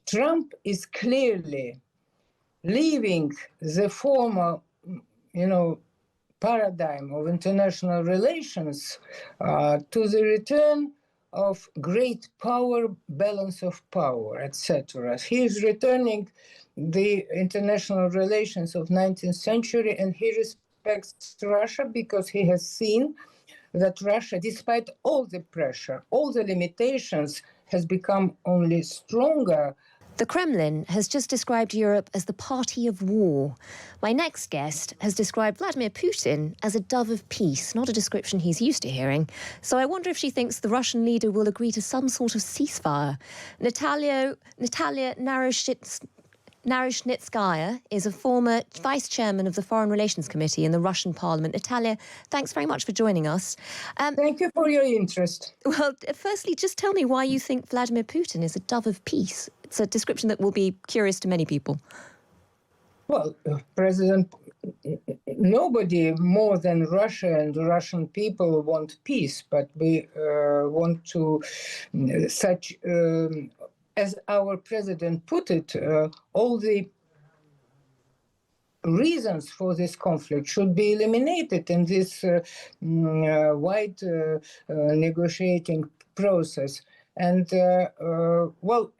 Trump is clearly leaving the former, paradigm of international relations to the return of great power, balance of power, etc. He is returning the international relations of 19th century, and he respects Russia because he has seen that Russia, despite all the pressure, all the limitations, has become only stronger. The Kremlin has just described Europe as the party of war. My next guest has described Vladimir Putin as a dove of peace, not a description he's used to hearing. So I wonder if she thinks the Russian leader will agree to some sort of ceasefire. Natalya Narochnitskaya is a former vice chairman of the Foreign Relations Committee in the Russian Parliament. Natalya, thanks very much for joining us. Thank you for your interest. Well, firstly, just tell me why you think Vladimir Putin is a dove of peace. It's a description that will be curious to many people. Well, nobody more than Russia and the Russian people want peace, but we want to as our president put it, all the reasons for this conflict should be eliminated in this wide negotiating process. And,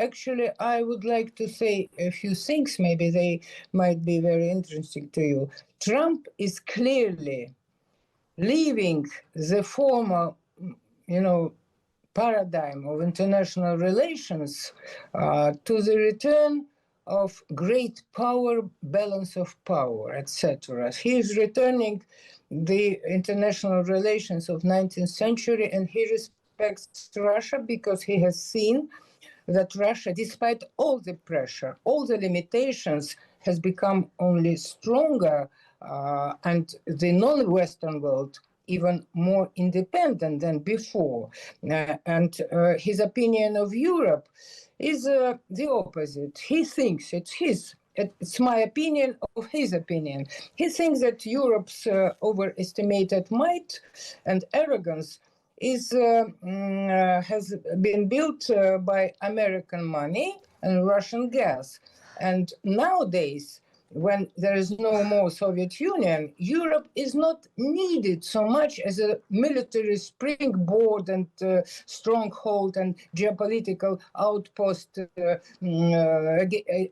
actually, I would like to say a few things. Maybe they might be very interesting to you. Trump is clearly leaving the former, paradigm of international relations to the return of great power, balance of power, etc. He is returning the international relations of 19th century, and he respects Russia because he has seen that Russia, despite all the pressure, all the limitations, has become only stronger, and the non-Western world even more independent than before. And his opinion of Europe is the opposite. He thinks it's my opinion of his opinion. He thinks that Europe's overestimated might and arrogance has been built by American money and Russian gas. And nowadays, when there is no more Soviet Union, Europe is not needed so much as a military springboard and stronghold and geopolitical outpost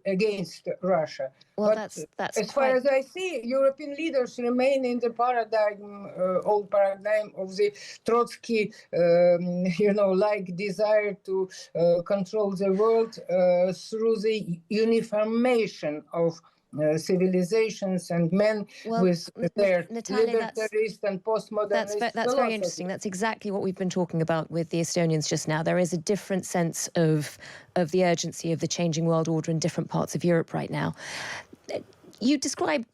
against Russia. Well, but that's as far as I see, European leaders remain in the old paradigm of the Trotsky, like desire to control the world through the uniformation of civilizations and men with their Natalya, libertarist and postmodernist that's very interesting. That's exactly what we've been talking about with the Estonians just now. There is a different sense of the urgency of the changing world order in different parts of Europe right now. You described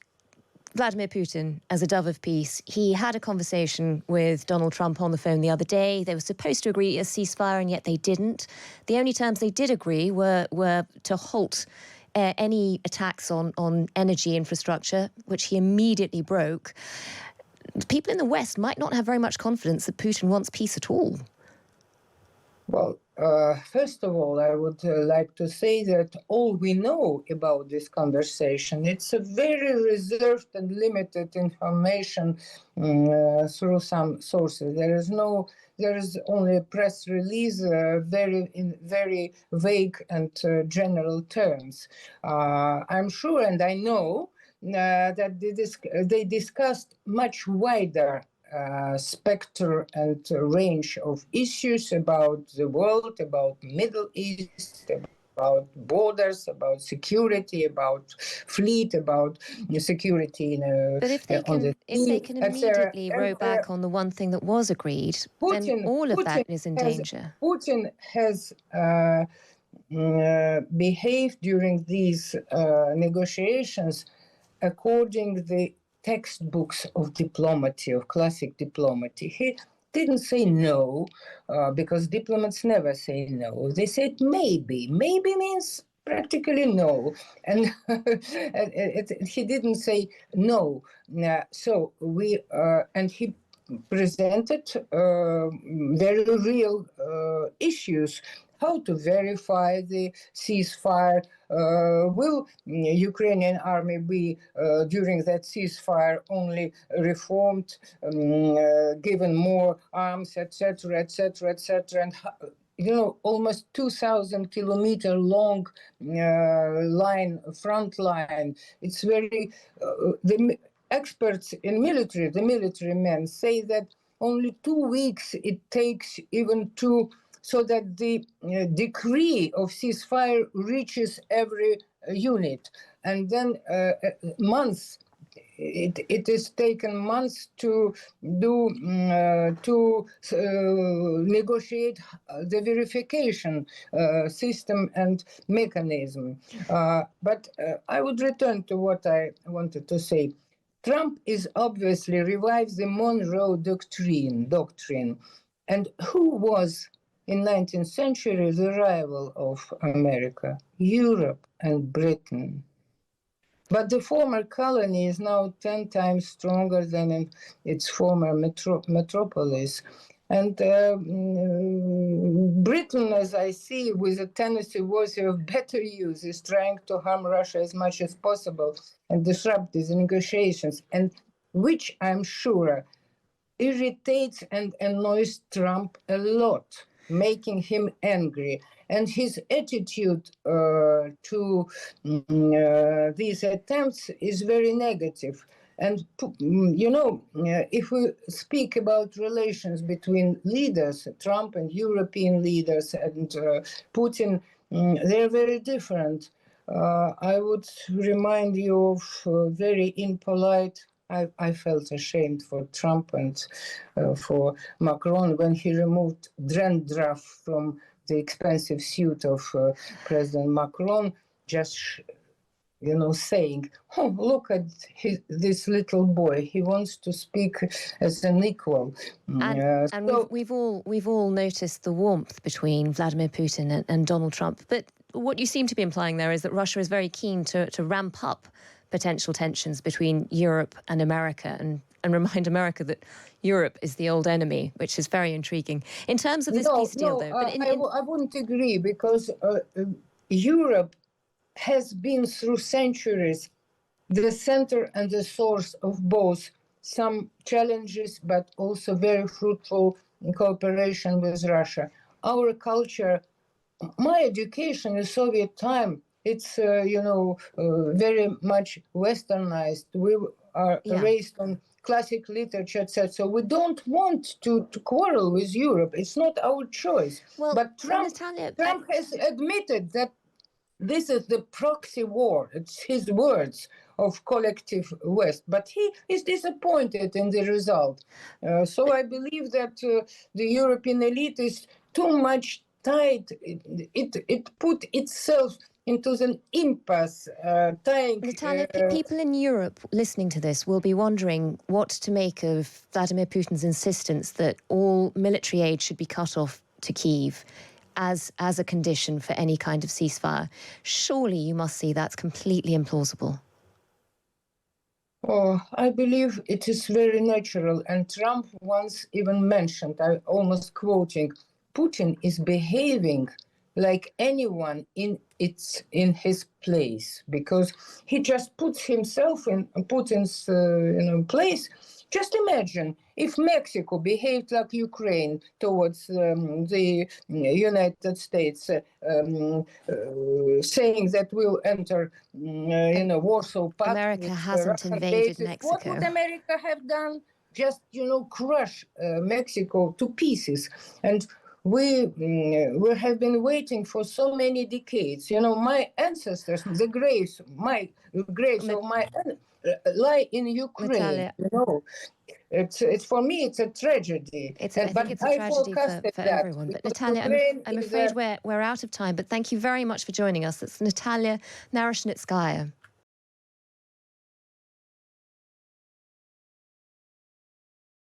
Vladimir Putin as a dove of peace. He had a conversation with Donald Trump on the phone the other day. They were supposed to agree a ceasefire, and yet they didn't. The only terms they did agree were to halt any attacks on energy infrastructure, which he immediately broke. People in the West might not have very much confidence that Putin wants peace at all. Well, first of all, I would like to say that all we know about this conversation, it's a very reserved and limited information through some sources. There is only a press release, in very vague and general terms. I'm sure, and I know that they discussed much wider spectrum and range of issues about the world, about Middle East, about borders, about security, about fleet, about security But if they can immediately row back on the one thing that was agreed, then all of that is in danger. Putin has behaved during these negotiations according to the textbooks of diplomacy, of classic diplomacy. He didn't say no, because diplomats never say no. They said maybe. Maybe means practically no. And he didn't say no. And he presented very real issues how to verify the ceasefire. Will Ukrainian army be during that ceasefire only reformed, given more arms, etc., etc., etc., and almost 2,000 kilometer long front line. It's very, the experts in military, the military men say that only 2 weeks it takes even so that the decree of ceasefire reaches every unit. And then months, it is taken months to negotiate the verification system and mechanism. But I would return to what I wanted to say. Trump is obviously revives the Monroe Doctrine. And who was in 19th century the rival of America? Europe and Britain. But the former colony is now 10 times stronger than in its former metropolis. And Britain, as I see, with a tendency worthy of better use, is trying to harm Russia as much as possible and disrupt these negotiations, and which I'm sure irritates and annoys Trump a lot, making him angry. And his attitude to these attempts is very negative. And, if we speak about relations between leaders, Trump and European leaders and Putin, they're very different. I would remind you of very impolite. I felt ashamed for Trump and for Macron when he removed dandruff from the expensive suit of President Macron, just saying, "Oh, look at this little boy. He wants to speak as an equal." We've all noticed the warmth between Vladimir Putin and Donald Trump. But what you seem to be implying there is that Russia is very keen to ramp up potential tensions between Europe and America and remind America that Europe is the old enemy, which is very intriguing. In terms of this peace deal, though... I wouldn't agree, because Europe has been through centuries the center and the source of both some challenges, but also very fruitful cooperation with Russia. Our culture, my education in Soviet time, it's, very much westernized. We are raised on classic literature, etc. So we don't want to quarrel with Europe. It's not our choice. Well, but Trump has admitted that this is the proxy war. It's his words of collective West. But he is disappointed in the result. So I believe that the European elite is too much tied. It put itself into an impasse. Natalya, people in Europe listening to this will be wondering what to make of Vladimir Putin's insistence that all military aid should be cut off to Kyiv as a condition for any kind of ceasefire. Surely you must see that's completely implausible. Oh, I believe it is very natural. And Trump once even mentioned, I'm almost quoting, Putin is behaving like anyone in his place, because he just puts himself in Putin's place. Just imagine if Mexico behaved like Ukraine towards the United States, saying that we'll enter, Warsaw Pact. America hasn't invaded Mexico. What would America have done? Just, Crush Mexico to pieces. And we have been waiting for so many decades. My ancestors, the graves of my lie in Ukraine. Natalya. It's for me, it's a tragedy. I think it's a tragedy for everyone. But Natalya, I'm afraid we're out of time. But thank you very much for joining us. It's Natalya Narochnitskaya.